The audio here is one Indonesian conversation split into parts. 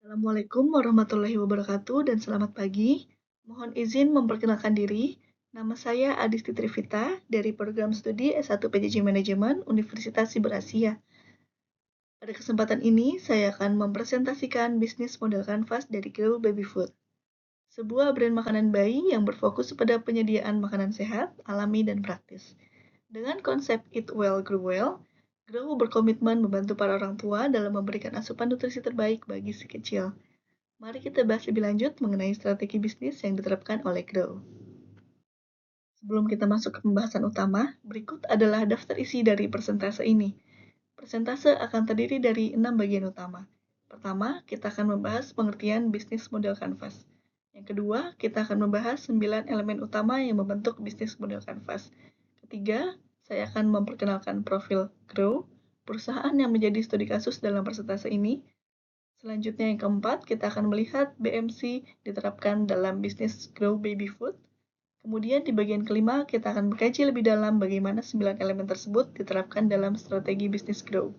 Assalamualaikum warahmatullahi wabarakatuh dan selamat pagi. Mohon izin memperkenalkan diri. Nama saya Adisti Trivita dari program studi S1 PJJ Manajemen Universitas Siber Asia. Pada kesempatan ini, saya akan mempresentasikan bisnis model kanvas dari Grow Baby Food, sebuah brand makanan bayi yang berfokus pada penyediaan makanan sehat, alami, dan praktis. Dengan konsep Eat Well, Grow Well, Grow berkomitmen membantu para orang tua dalam memberikan asupan nutrisi terbaik bagi si kecil. Mari kita bahas lebih lanjut mengenai strategi bisnis yang diterapkan oleh Grow. Sebelum kita masuk ke pembahasan utama, berikut adalah daftar isi dari persentase ini. Persentase akan terdiri dari 6 bagian utama. Pertama, kita akan membahas pengertian bisnis model kanvas. Yang kedua, kita akan membahas 9 elemen utama yang membentuk bisnis model kanvas. Ketiga, saya akan memperkenalkan profil Grow, perusahaan yang menjadi studi kasus dalam persentase ini. Selanjutnya yang keempat, kita akan melihat BMC diterapkan dalam bisnis Grow Baby Food. Kemudian di bagian kelima, kita akan mengkaji lebih dalam bagaimana 9 elemen tersebut diterapkan dalam strategi bisnis Grow.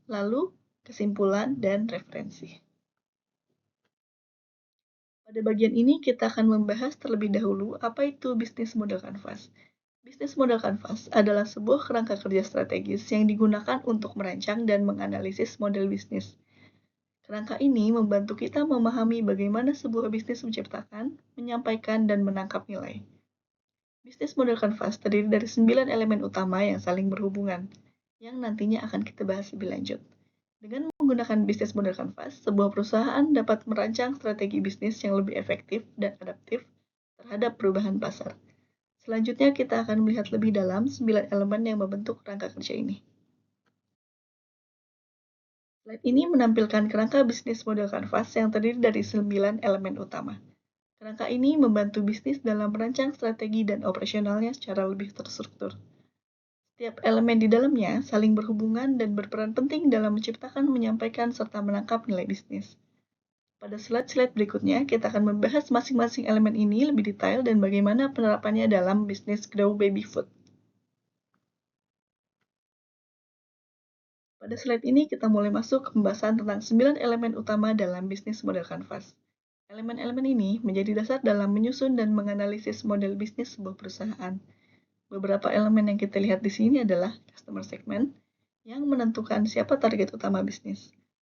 Lalu, kesimpulan dan referensi. Pada bagian ini, kita akan membahas terlebih dahulu apa itu bisnis model kanvas. Bisnis model kanvas adalah sebuah kerangka kerja strategis yang digunakan untuk merancang dan menganalisis model bisnis. Kerangka ini membantu kita memahami bagaimana sebuah bisnis menciptakan, menyampaikan, dan menangkap nilai. Bisnis model kanvas terdiri dari 9 elemen utama yang saling berhubungan, yang nantinya akan kita bahas lebih lanjut. Dengan menggunakan bisnis model kanvas, sebuah perusahaan dapat merancang strategi bisnis yang lebih efektif dan adaptif terhadap perubahan pasar. Selanjutnya, kita akan melihat lebih dalam 9 elemen yang membentuk kerangka kerja ini. Slide ini menampilkan kerangka bisnis model kanvas yang terdiri dari 9 elemen utama. Kerangka ini membantu bisnis dalam merancang strategi dan operasionalnya secara lebih terstruktur. Setiap elemen di dalamnya saling berhubungan dan berperan penting dalam menciptakan, menyampaikan, serta menangkap nilai bisnis. Pada slide-slide berikutnya, kita akan membahas masing-masing elemen ini lebih detail dan bagaimana penerapannya dalam bisnis Grow Baby Food. Pada slide ini, kita mulai masuk ke pembahasan tentang 9 elemen utama dalam bisnis model kanvas. Elemen-elemen ini menjadi dasar dalam menyusun dan menganalisis model bisnis sebuah perusahaan. Beberapa elemen yang kita lihat di sini adalah customer segment, yang menentukan siapa target utama bisnis.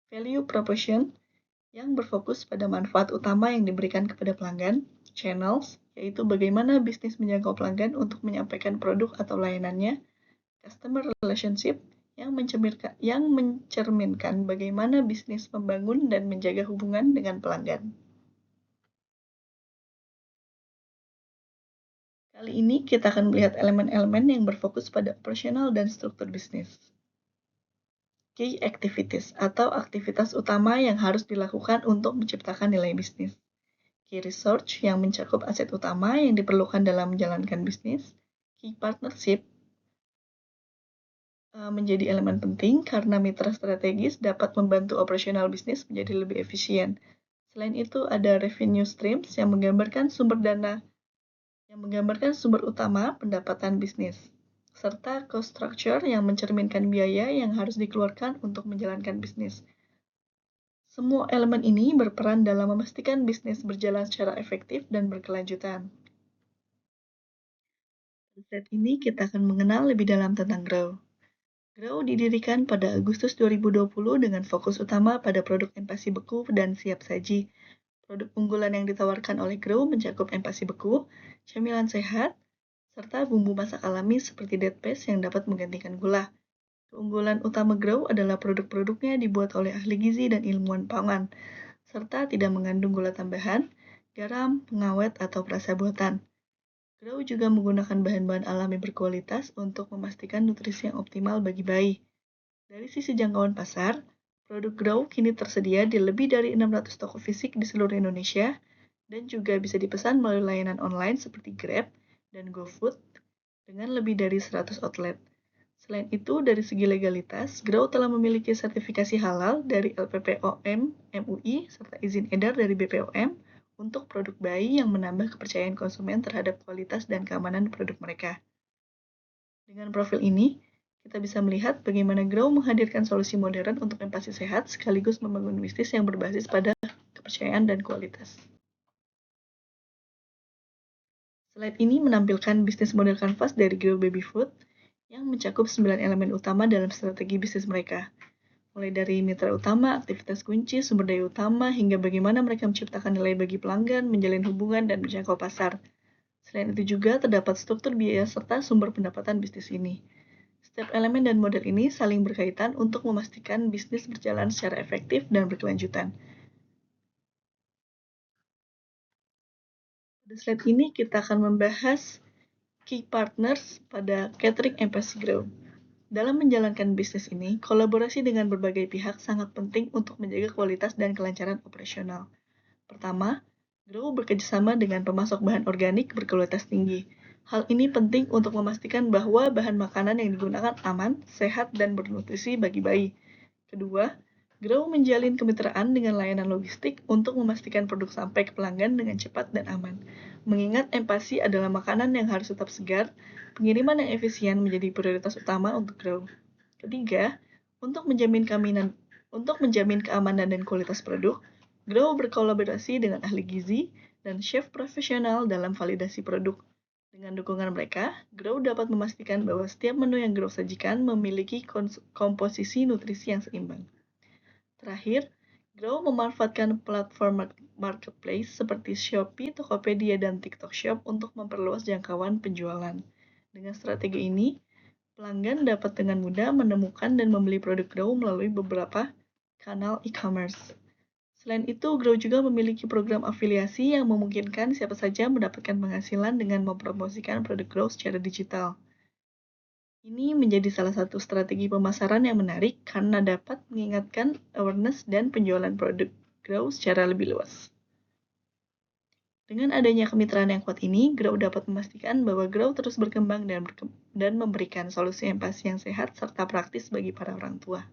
Value proposition, yang berfokus pada manfaat utama yang diberikan kepada pelanggan. Channels, yaitu bagaimana bisnis menjangkau pelanggan untuk menyampaikan produk atau layanannya. Customer relationship, yang mencerminkan bagaimana bisnis membangun dan menjaga hubungan dengan pelanggan. Kali ini kita akan melihat elemen-elemen yang berfokus pada operasional dan struktur bisnis. Key activities atau aktivitas utama yang harus dilakukan untuk menciptakan nilai bisnis. Key research yang mencakup aset utama yang diperlukan dalam menjalankan bisnis. Key partnership menjadi elemen penting karena mitra strategis dapat membantu operasional bisnis menjadi lebih efisien. Selain itu, ada revenue streams yang menggambarkan sumber utama pendapatan bisnis, serta cost structure yang mencerminkan biaya yang harus dikeluarkan untuk menjalankan bisnis. Semua elemen ini berperan dalam memastikan bisnis berjalan secara efektif dan berkelanjutan. Di slide ini kita akan mengenal lebih dalam tentang Grow. Grow didirikan pada Agustus 2020 dengan fokus utama pada produk empasi beku dan siap saji. Produk unggulan yang ditawarkan oleh Grow mencakup empasi beku, camilan sehat, serta bumbu masak alami seperti dead paste yang dapat menggantikan gula. Keunggulan utama Grow adalah produk-produknya dibuat oleh ahli gizi dan ilmuwan pangan, serta tidak mengandung gula tambahan, garam, pengawet, atau perasa buatan. Grow juga menggunakan bahan-bahan alami berkualitas untuk memastikan nutrisi yang optimal bagi bayi. Dari sisi jangkauan pasar, produk Grow kini tersedia di lebih dari 600 toko fisik di seluruh Indonesia dan juga bisa dipesan melalui layanan online seperti Grab dan GoFood dengan lebih dari 100 outlet. Selain itu, dari segi legalitas, Grow telah memiliki sertifikasi halal dari LPPOM, MUI, serta izin edar dari BPOM untuk produk bayi yang menambah kepercayaan konsumen terhadap kualitas dan keamanan produk mereka. Dengan profil ini, kita bisa melihat bagaimana Grow menghadirkan solusi modern untuk empati sehat sekaligus membangun bisnis yang berbasis pada kepercayaan dan kualitas. Slide ini menampilkan bisnis model kanvas dari Grow Baby Food yang mencakup 9 elemen utama dalam strategi bisnis mereka. Mulai dari mitra utama, aktivitas kunci, sumber daya utama, hingga bagaimana mereka menciptakan nilai bagi pelanggan, menjalin hubungan, dan menjangkau pasar. Selain itu juga terdapat struktur biaya serta sumber pendapatan bisnis ini. Setiap elemen dan model ini saling berkaitan untuk memastikan bisnis berjalan secara efektif dan berkelanjutan. Pada slide ini kita akan membahas key partners pada Catering Empathy Grow. Dalam menjalankan bisnis ini, kolaborasi dengan berbagai pihak sangat penting untuk menjaga kualitas dan kelancaran operasional. Pertama, Grow bekerjasama dengan pemasok bahan organik berkualitas tinggi. Hal ini penting untuk memastikan bahwa bahan makanan yang digunakan aman, sehat, dan bernutrisi bagi bayi. Kedua, Grow menjalin kemitraan dengan layanan logistik untuk memastikan produk sampai ke pelanggan dengan cepat dan aman. Mengingat empasi adalah makanan yang harus tetap segar, pengiriman yang efisien menjadi prioritas utama untuk Grow. Ketiga, untuk menjamin keamanan dan kualitas produk, Grow berkolaborasi dengan ahli gizi dan chef profesional dalam validasi produk. Dengan dukungan mereka, Grow dapat memastikan bahwa setiap menu yang Grow sajikan memiliki komposisi nutrisi yang seimbang. Terakhir, Grow memanfaatkan platform marketplace seperti Shopee, Tokopedia, dan TikTok Shop untuk memperluas jangkauan penjualan. Dengan strategi ini, pelanggan dapat dengan mudah menemukan dan membeli produk Grow melalui beberapa kanal e-commerce. Selain itu, Grow juga memiliki program afiliasi yang memungkinkan siapa saja mendapatkan penghasilan dengan mempromosikan produk Grow secara digital. Ini menjadi salah satu strategi pemasaran yang menarik karena dapat mengingatkan awareness dan penjualan produk Grow secara lebih luas. Dengan adanya kemitraan yang kuat ini, Grow dapat memastikan bahwa Grow terus berkembang dan memberikan solusi empati yang sehat serta praktis bagi para orang tua.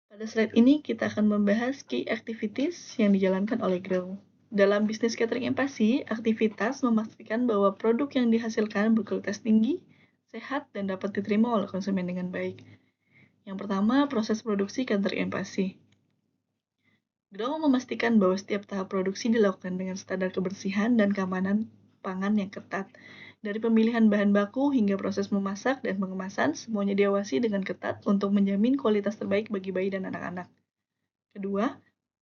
Pada slide ini, kita akan membahas key activities yang dijalankan oleh Grow. Dalam bisnis catering empati, aktivitas memastikan bahwa produk yang dihasilkan berkualitas tinggi, sehat, dan dapat diterima oleh konsumen dengan baik. Yang pertama, proses produksi catering empati. Grow memastikan bahwa setiap tahap produksi dilakukan dengan standar kebersihan dan keamanan pangan yang ketat. Dari pemilihan bahan baku hingga proses memasak dan pengemasan, semuanya diawasi dengan ketat untuk menjamin kualitas terbaik bagi bayi dan anak-anak. Kedua,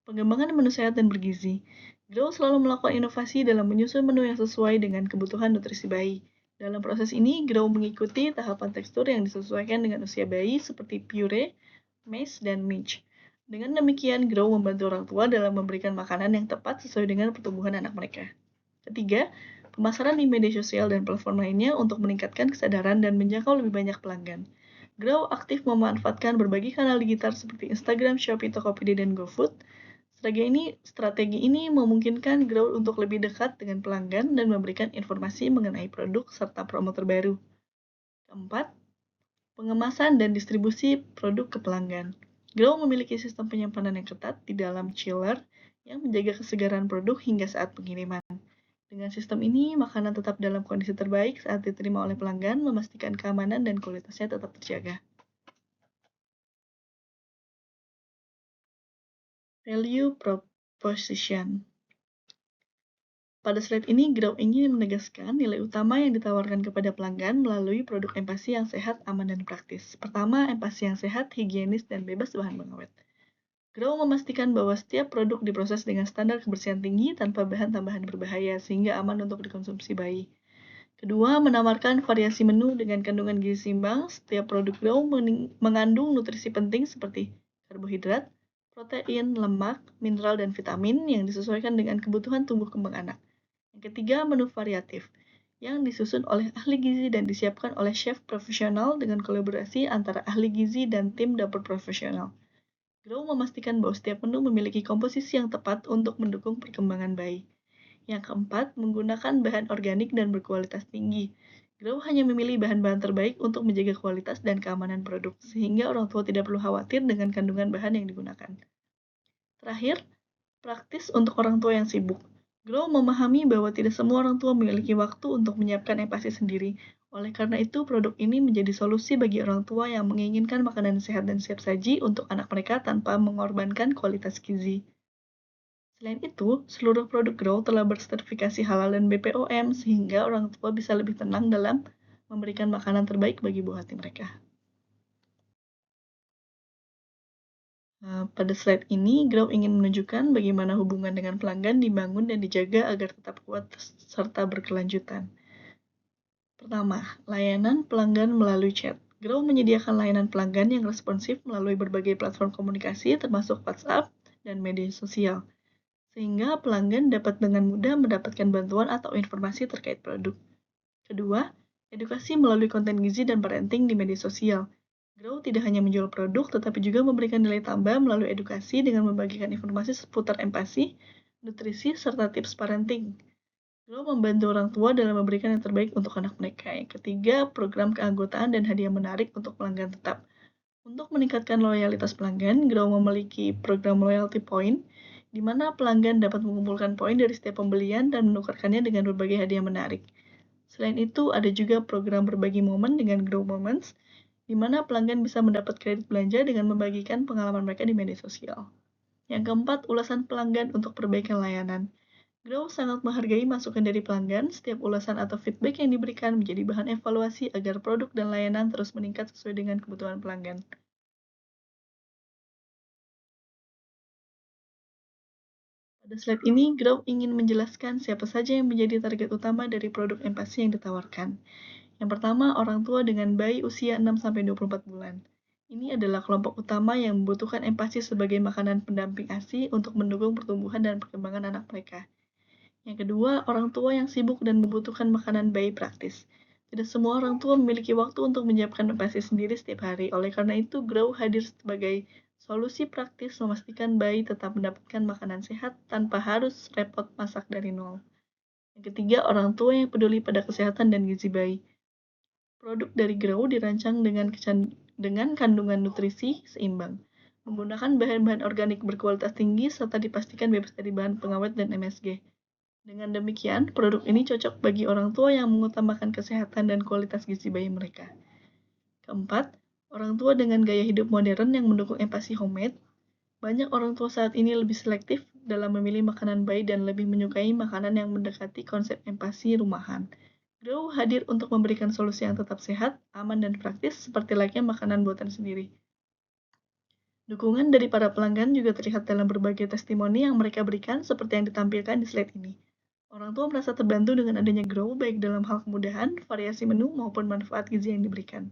pengembangan menu sehat dan bergizi. Grow selalu melakukan inovasi dalam menyusun menu yang sesuai dengan kebutuhan nutrisi bayi. Dalam proses ini, Grow mengikuti tahapan tekstur yang disesuaikan dengan usia bayi seperti puree, mash, dan mince. Dengan demikian, Grow membantu orang tua dalam memberikan makanan yang tepat sesuai dengan pertumbuhan anak mereka. Ketiga, pemasaran di media sosial dan platform lainnya untuk meningkatkan kesadaran dan menjangkau lebih banyak pelanggan. Grow aktif memanfaatkan berbagai kanal digital seperti Instagram, Shopee, Tokopedia, dan GoFood. Strategi ini memungkinkan Grow untuk lebih dekat dengan pelanggan dan memberikan informasi mengenai produk serta promo terbaru. Keempat, pengemasan dan distribusi produk ke pelanggan. Grow memiliki sistem penyimpanan yang ketat di dalam chiller yang menjaga kesegaran produk hingga saat pengiriman. Dengan sistem ini, makanan tetap dalam kondisi terbaik saat diterima oleh pelanggan, memastikan keamanan dan kualitasnya tetap terjaga. Value Proposition. Pada slide ini, Grow ingin menegaskan nilai utama yang ditawarkan kepada pelanggan melalui produk empati yang sehat, aman, dan praktis. Pertama, empati yang sehat, higienis, dan bebas bahan pengawet. Grow memastikan bahwa setiap produk diproses dengan standar kebersihan tinggi tanpa bahan tambahan berbahaya sehingga aman untuk dikonsumsi bayi. Kedua, menawarkan variasi menu dengan kandungan gizi seimbang. Setiap produk Grow mengandung nutrisi penting seperti karbohidrat, protein, lemak, mineral, dan vitamin yang disesuaikan dengan kebutuhan tumbuh kembang anak. Yang ketiga, menu variatif yang disusun oleh ahli gizi dan disiapkan oleh chef profesional dengan kolaborasi antara ahli gizi dan tim dapur profesional. Grow memastikan bahwa setiap menu memiliki komposisi yang tepat untuk mendukung perkembangan bayi. Yang keempat, menggunakan bahan organik dan berkualitas tinggi. Grow hanya memilih bahan-bahan terbaik untuk menjaga kualitas dan keamanan produk, sehingga orang tua tidak perlu khawatir dengan kandungan bahan yang digunakan. Terakhir, praktis untuk orang tua yang sibuk. Grow memahami bahwa tidak semua orang tua memiliki waktu untuk menyiapkan empati sendiri. Oleh karena itu, produk ini menjadi solusi bagi orang tua yang menginginkan makanan sehat dan siap saji untuk anak mereka tanpa mengorbankan kualitas gizi. Selain itu, seluruh produk Grow telah bersertifikasi halal dan BPOM sehingga orang tua bisa lebih tenang dalam memberikan makanan terbaik bagi buah hati mereka. Pada slide ini, Grow ingin menunjukkan bagaimana hubungan dengan pelanggan dibangun dan dijaga agar tetap kuat serta berkelanjutan. Pertama, layanan pelanggan melalui chat. Grow menyediakan layanan pelanggan yang responsif melalui berbagai platform komunikasi termasuk WhatsApp dan media sosial, sehingga pelanggan dapat dengan mudah mendapatkan bantuan atau informasi terkait produk. Kedua, edukasi melalui konten gizi dan parenting di media sosial. Grow tidak hanya menjual produk, tetapi juga memberikan nilai tambah melalui edukasi dengan membagikan informasi seputar empati, nutrisi, serta tips parenting. Grow membantu orang tua dalam memberikan yang terbaik untuk anak mereka. Yang ketiga, program keanggotaan dan hadiah menarik untuk pelanggan tetap. Untuk meningkatkan loyalitas pelanggan, Grow memiliki program loyalty point, di mana pelanggan dapat mengumpulkan poin dari setiap pembelian dan menukarkannya dengan berbagai hadiah menarik. Selain itu, ada juga program berbagi momen dengan Grow Moments, di mana pelanggan bisa mendapat kredit belanja dengan membagikan pengalaman mereka di media sosial. Yang keempat, ulasan pelanggan untuk perbaikan layanan. Grow sangat menghargai masukan dari pelanggan. Setiap ulasan atau feedback yang diberikan menjadi bahan evaluasi agar produk dan layanan terus meningkat sesuai dengan kebutuhan pelanggan. Pada slide ini, Grow ingin menjelaskan siapa saja yang menjadi target utama dari produk empasi yang ditawarkan. Yang pertama, orang tua dengan bayi usia 6-24 bulan. Ini adalah kelompok utama yang membutuhkan empasi sebagai makanan pendamping ASI untuk mendukung pertumbuhan dan perkembangan anak mereka. Yang kedua, orang tua yang sibuk dan membutuhkan makanan bayi praktis. Tidak semua orang tua memiliki waktu untuk menyiapkan empasi sendiri setiap hari. Oleh karena itu, Grow hadir sebagai solusi praktis memastikan bayi tetap mendapatkan makanan sehat tanpa harus repot masak dari nol. Yang ketiga, orang tua yang peduli pada kesehatan dan gizi bayi. Produk dari Grow dirancang dengan kandungan nutrisi seimbang, menggunakan bahan-bahan organik berkualitas tinggi serta dipastikan bebas dari bahan pengawet dan MSG. Dengan demikian, produk ini cocok bagi orang tua yang mengutamakan kesehatan dan kualitas gizi bayi mereka. Keempat, orang tua dengan gaya hidup modern yang mendukung empati homemade. Banyak orang tua saat ini lebih selektif dalam memilih makanan bayi dan lebih menyukai makanan yang mendekati konsep empati rumahan. Grow hadir untuk memberikan solusi yang tetap sehat, aman, dan praktis seperti layaknya makanan buatan sendiri. Dukungan dari para pelanggan juga terlihat dalam berbagai testimoni yang mereka berikan seperti yang ditampilkan di slide ini. Orang tua merasa terbantu dengan adanya Grow baik dalam hal kemudahan, variasi menu, maupun manfaat gizi yang diberikan.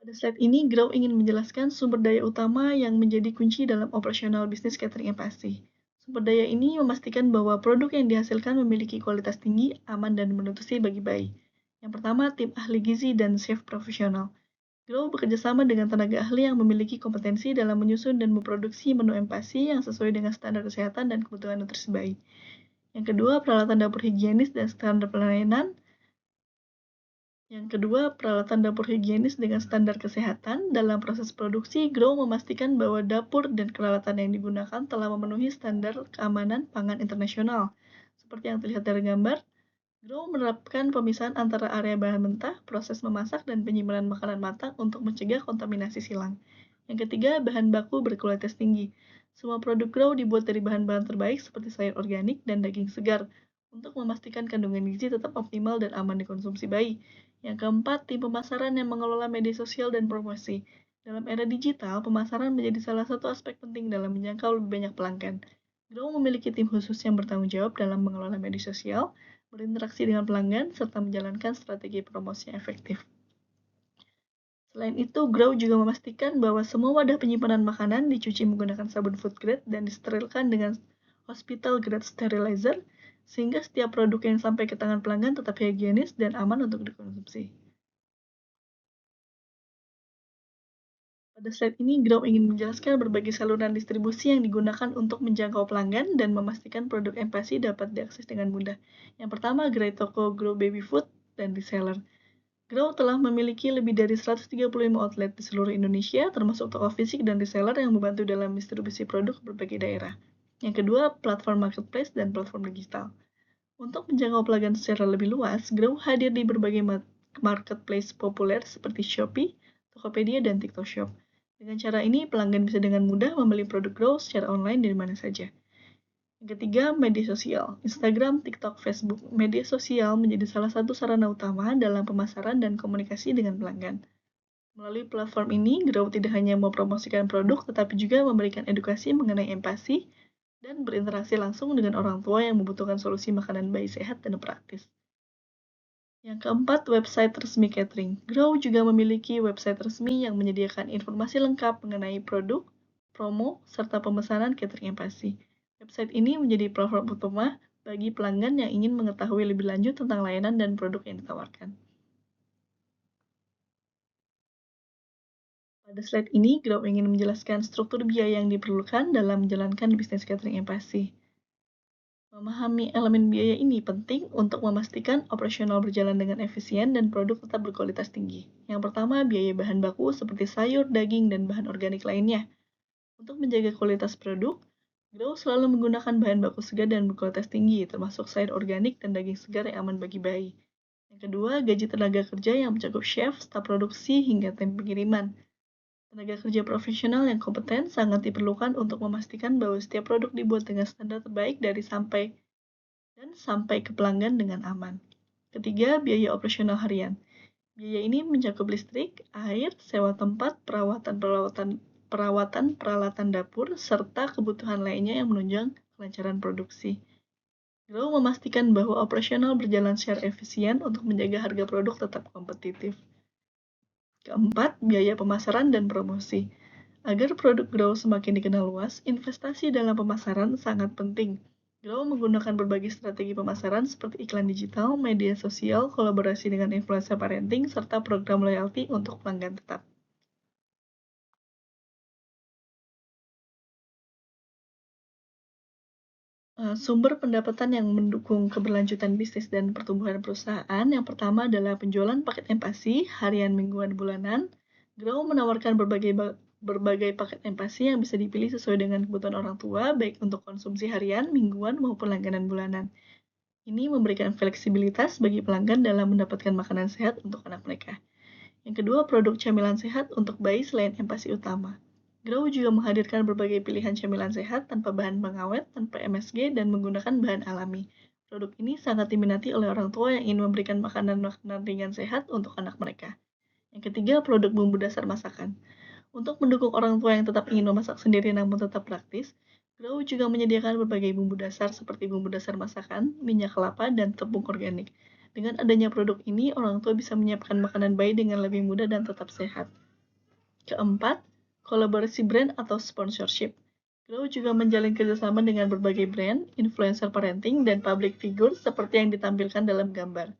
Pada slide ini, Grow ingin menjelaskan sumber daya utama yang menjadi kunci dalam operasional bisnis catering empasi. Sumber daya ini memastikan bahwa produk yang dihasilkan memiliki kualitas tinggi, aman, dan menutrisi bagi bayi. Yang pertama, tim ahli gizi dan chef profesional. Grow bekerja sama dengan tenaga ahli yang memiliki kompetensi dalam menyusun dan memproduksi menu empasi yang sesuai dengan standar kesehatan dan kebutuhan nutrisi bayi. Yang kedua, peralatan dapur higienis dan standar pelayanan. Yang kedua, peralatan dapur higienis dengan standar kesehatan. Dalam proses produksi, Grow memastikan bahwa dapur dan peralatan yang digunakan telah memenuhi standar keamanan pangan internasional. Seperti yang terlihat dari gambar, Grow menerapkan pemisahan antara area bahan mentah, proses memasak, dan penyimpanan makanan matang untuk mencegah kontaminasi silang. Yang ketiga, bahan baku berkualitas tinggi. Semua produk Grow dibuat dari bahan-bahan terbaik seperti sayur organik dan daging segar untuk memastikan kandungan gizi tetap optimal dan aman dikonsumsi bayi. Yang keempat, tim pemasaran yang mengelola media sosial dan promosi. Dalam era digital, pemasaran menjadi salah satu aspek penting dalam menjangkau lebih banyak pelanggan. Grow memiliki tim khusus yang bertanggung jawab dalam mengelola media sosial, berinteraksi dengan pelanggan, serta menjalankan strategi promosi yang efektif. Selain itu, Grow juga memastikan bahwa semua wadah penyimpanan makanan dicuci menggunakan sabun food grade dan disterilkan dengan hospital grade sterilizer, sehingga setiap produk yang sampai ke tangan pelanggan tetap higienis dan aman untuk dikonsumsi. Pada slide ini, Grow ingin menjelaskan berbagai saluran distribusi yang digunakan untuk menjangkau pelanggan dan memastikan produk empasi dapat diakses dengan mudah. Yang pertama, gerai toko Grow Baby Food dan reseller. Grow telah memiliki lebih dari 135 outlet di seluruh Indonesia, termasuk toko fisik dan reseller yang membantu dalam distribusi produk berbagai daerah. Yang kedua, platform marketplace dan platform digital. Untuk menjangkau pelanggan secara lebih luas, Grow hadir di berbagai marketplace populer seperti Shopee, Tokopedia, dan TikTok Shop. Dengan cara ini, pelanggan bisa dengan mudah membeli produk Grow secara online dari mana saja. Yang ketiga, media sosial. Instagram, TikTok, Facebook. Media sosial menjadi salah satu sarana utama dalam pemasaran dan komunikasi dengan pelanggan. Melalui platform ini, Grow tidak hanya mempromosikan produk, tetapi juga memberikan edukasi mengenai empati dan berinteraksi langsung dengan orang tua yang membutuhkan solusi makanan bayi sehat dan praktis. Yang keempat, website resmi catering. Grow juga memiliki website resmi yang menyediakan informasi lengkap mengenai produk, promo, serta pemesanan catering empati. Website ini menjadi platform utama bagi pelanggan yang ingin mengetahui lebih lanjut tentang layanan dan produk yang ditawarkan. Pada slide ini, Grow ingin menjelaskan struktur biaya yang diperlukan dalam menjalankan bisnis catering empati. Memahami elemen biaya ini penting untuk memastikan operasional berjalan dengan efisien dan produk tetap berkualitas tinggi. Yang pertama, biaya bahan baku seperti sayur, daging, dan bahan organik lainnya. Untuk menjaga kualitas produk, Grow selalu menggunakan bahan baku segar dan berkualitas tinggi, termasuk sayur organik dan daging segar yang aman bagi bayi. Yang kedua, gaji tenaga kerja yang mencakup chef, staf produksi, hingga tim pengiriman. Tenaga kerja profesional yang kompeten sangat diperlukan untuk memastikan bahwa setiap produk dibuat dengan standar terbaik dari sampai ke pelanggan dengan aman. Ketiga, biaya operasional harian. Biaya ini mencakup listrik, air, sewa tempat, peralatan dapur, serta kebutuhan lainnya yang menunjang kelancaran produksi. Grow memastikan bahwa operasional berjalan secara efisien untuk menjaga harga produk tetap kompetitif. Keempat, biaya pemasaran dan promosi. Agar produk Grow semakin dikenal luas, investasi dalam pemasaran sangat penting. Grow menggunakan berbagai strategi pemasaran seperti iklan digital, media sosial, kolaborasi dengan influencer parenting, serta program loyalty untuk pelanggan tetap. Sumber pendapatan yang mendukung keberlanjutan bisnis dan pertumbuhan perusahaan, yang pertama adalah penjualan paket empati, harian, mingguan, bulanan. Grow menawarkan berbagai paket empati yang bisa dipilih sesuai dengan kebutuhan orang tua, baik untuk konsumsi harian, mingguan, maupun langganan bulanan. Ini memberikan fleksibilitas bagi pelanggan dalam mendapatkan makanan sehat untuk anak mereka. Yang kedua, produk camilan sehat untuk bayi selain empati utama. Grow juga menghadirkan berbagai pilihan camilan sehat tanpa bahan pengawet, tanpa MSG, dan menggunakan bahan alami. Produk ini sangat diminati oleh orang tua yang ingin memberikan makanan-makanan ringan sehat untuk anak mereka. Yang ketiga, produk bumbu dasar masakan. Untuk mendukung orang tua yang tetap ingin memasak sendiri namun tetap praktis, Grow juga menyediakan berbagai bumbu dasar seperti bumbu dasar masakan, minyak kelapa, dan tepung organik. Dengan adanya produk ini, orang tua bisa menyiapkan makanan bayi dengan lebih mudah dan tetap sehat. Keempat, kolaborasi brand atau sponsorship. Grow juga menjalin kerjasama dengan berbagai brand, influencer parenting, dan public figure seperti yang ditampilkan dalam gambar.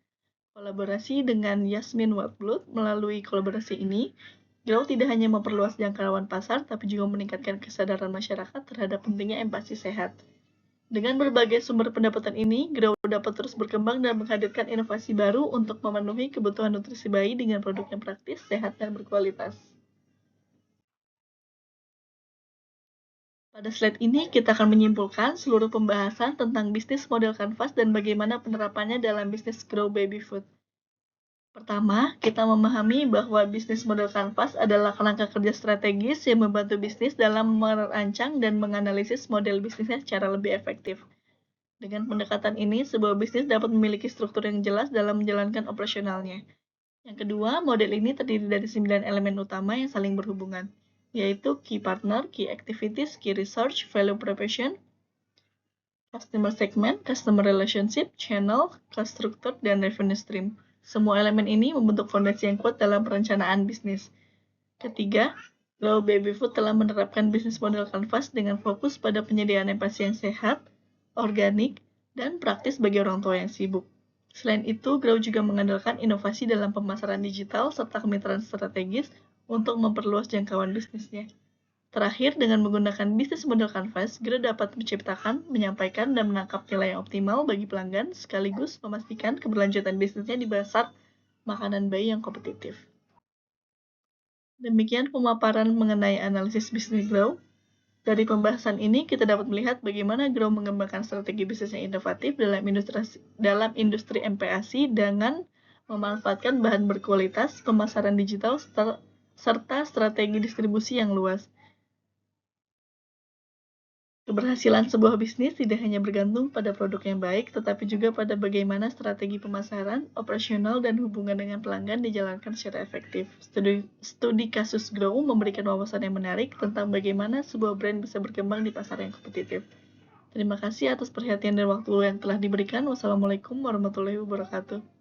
Kolaborasi dengan Yasmin Wildblood. Melalui kolaborasi ini, Grow tidak hanya memperluas jangkauan pasar, tapi juga meningkatkan kesadaran masyarakat terhadap pentingnya empati sehat. Dengan berbagai sumber pendapatan ini, Grow dapat terus berkembang dan menghadirkan inovasi baru untuk memenuhi kebutuhan nutrisi bayi dengan produk yang praktis, sehat, dan berkualitas. Pada slide ini, kita akan menyimpulkan seluruh pembahasan tentang bisnis model kanvas dan bagaimana penerapannya dalam bisnis Grow Baby Food. Pertama, kita memahami bahwa bisnis model kanvas adalah kerangka kerja strategis yang membantu bisnis dalam merancang dan menganalisis model bisnisnya secara lebih efektif. Dengan pendekatan ini, sebuah bisnis dapat memiliki struktur yang jelas dalam menjalankan operasionalnya. Yang kedua, model ini terdiri dari 9 elemen utama yang saling berhubungan, yaitu Key Partner, Key Activities, Key Research, Value Proposition, Customer Segment, Customer Relationship, Channel, Cost Structure, dan Revenue Stream. Semua elemen ini membentuk fondasi yang kuat dalam perencanaan bisnis. Ketiga, Grow Baby Food telah menerapkan bisnis model kanvas dengan fokus pada penyediaan empati yang sehat, organik, dan praktis bagi orang tua yang sibuk. Selain itu, Grow juga mengandalkan inovasi dalam pemasaran digital serta kemitraan strategis untuk memperluas jangkauan bisnisnya. Terakhir, dengan menggunakan bisnis model kanvas, Grow dapat menciptakan, menyampaikan, dan menangkap nilai yang optimal bagi pelanggan, sekaligus memastikan keberlanjutan bisnisnya di pasar makanan bayi yang kompetitif. Demikian pemaparan mengenai analisis bisnis Grow. Dari pembahasan ini, kita dapat melihat bagaimana Grow mengembangkan strategi bisnis yang inovatif dalam industri MPASI dengan memanfaatkan bahan berkualitas, pemasaran digital, serta strategi distribusi yang luas. Keberhasilan sebuah bisnis tidak hanya bergantung pada produk yang baik, tetapi juga pada bagaimana strategi pemasaran, operasional, dan hubungan dengan pelanggan dijalankan secara efektif. Studi kasus Grow memberikan wawasan yang menarik tentang bagaimana sebuah brand bisa berkembang di pasar yang kompetitif. Terima kasih atas perhatian dan waktu yang telah diberikan. Wassalamualaikum warahmatullahi wabarakatuh.